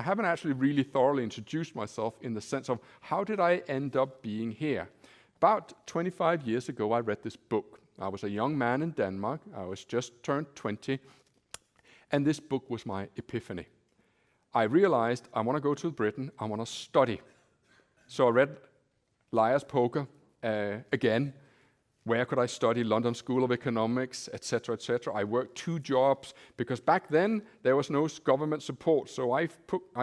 haven't actually really thoroughly introduced myself in the sense of how did I end up being here? About 25 years ago, I read this book. I was a young man in Denmark. I was just turned 20. And this book was my epiphany. I realized I want to go to Britain. I want to study. So I read Liar's Poker again. Where could I study? London School of Economics, etc., etc. I worked 2 jobs because back then there was no government support. So I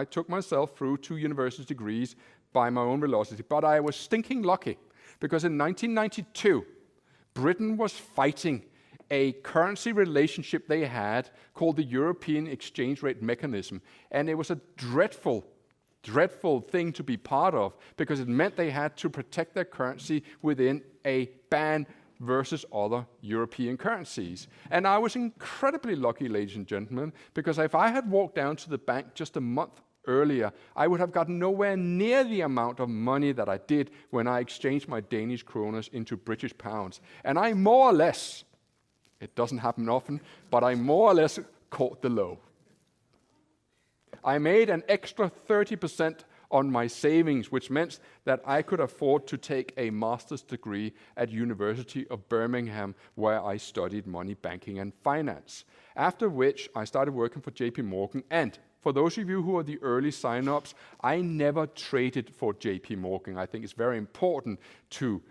took myself through 2 university degrees by my own velocity. But I was stinking lucky because in 1992, Britain was fighting a currency relationship they had called the European Exchange Rate Mechanism. And it was a dreadful thing to be part of because it meant they had to protect their currency within a ban versus other European currencies. And I was incredibly lucky, ladies and gentlemen, because if I had walked down to the bank just a month earlier, I would have gotten nowhere near the amount of money that I did when I exchanged my Danish kroners into British pounds. And I more or less, it doesn't happen often, but I more or less caught the low. I made an extra 30% on my savings, which meant that I could afford to take a master's degree at University of Birmingham, where I studied money, banking, and finance. After which, I started working for JP Morgan. And for those of you who are the early sign-ups, I never traded for JP Morgan. I think it's very important to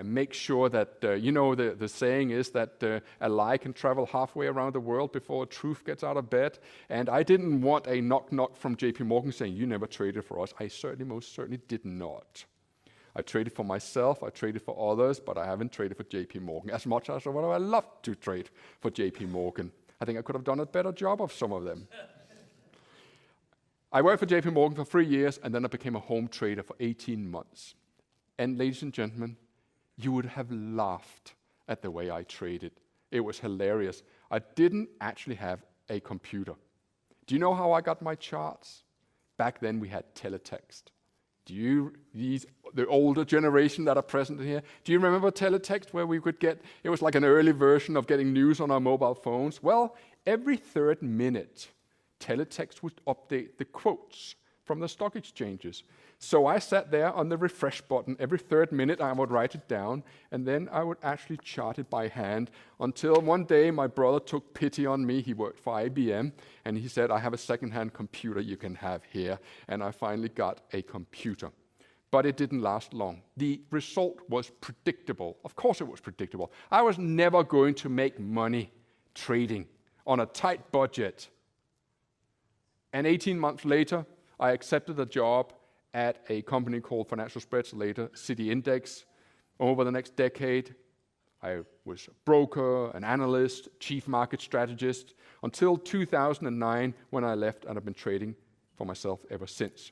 make sure that, the saying is that a lie can travel halfway around the world before truth gets out of bed. And I didn't want a knock-knock from JP Morgan saying, you never traded for us. I most certainly did not. I traded for myself, I traded for others, but I haven't traded for JP Morgan as much as I would have loved to trade for JP Morgan. I think I could have done a better job of some of them. I worked for JP Morgan for 3 years, and then I became a home trader for 18 months. And ladies and gentlemen, you would have laughed at the way I traded. It was hilarious. I didn't actually have a computer. Do you know how I got my charts? Back then we had teletext. The older generation that are present here, do you remember teletext where we could it was like an early version of getting news on our mobile phones? Well, every 3rd minute, teletext would update the quotes from the stock exchanges. So I sat there on the refresh button. Every 3rd minute I would write it down, and then I would actually chart it by hand until one day my brother took pity on me. He worked for IBM, and he said, I have a second-hand computer you can have here. And I finally got a computer. But it didn't last long. The result was predictable. Of course it was predictable. I was never going to make money trading on a tight budget. And 18 months later, I accepted a job at a company called Financial Spreads, later City Index. Over the next decade, I was a broker, an analyst, chief market strategist, until 2009 when I left, and I've been trading for myself ever since.